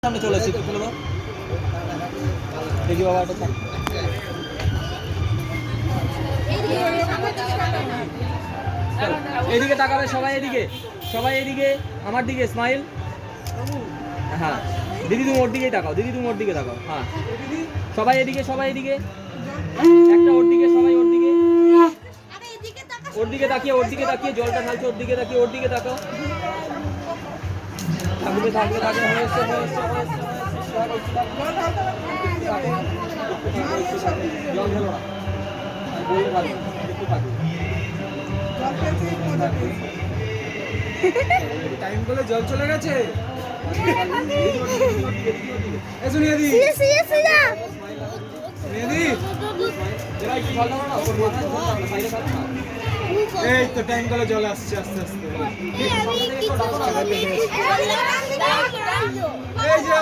সামনে চলে এসেছি তুলে দাও দেখি বাবা এটা থাক এইদিকে তাকাবে সবাই এদিকে আমার দিকে স্মাইল হ্যাঁ দিদি তুমি ওর দিকেই তাকাও হ্যাঁ সবাই এদিকে একটা ওর দিকে সবাই ওর দিকে তাকিয়ে জলটা ঢালছে ওর দিকে তাকাও থাকবে হয়েছে জল ঢেলো না বলতে পারবে একটু থাকবে টাইম বলে জল চলে গেছে এই তো টাইম কলে জল আসছে আস্তে আস্তে এই যে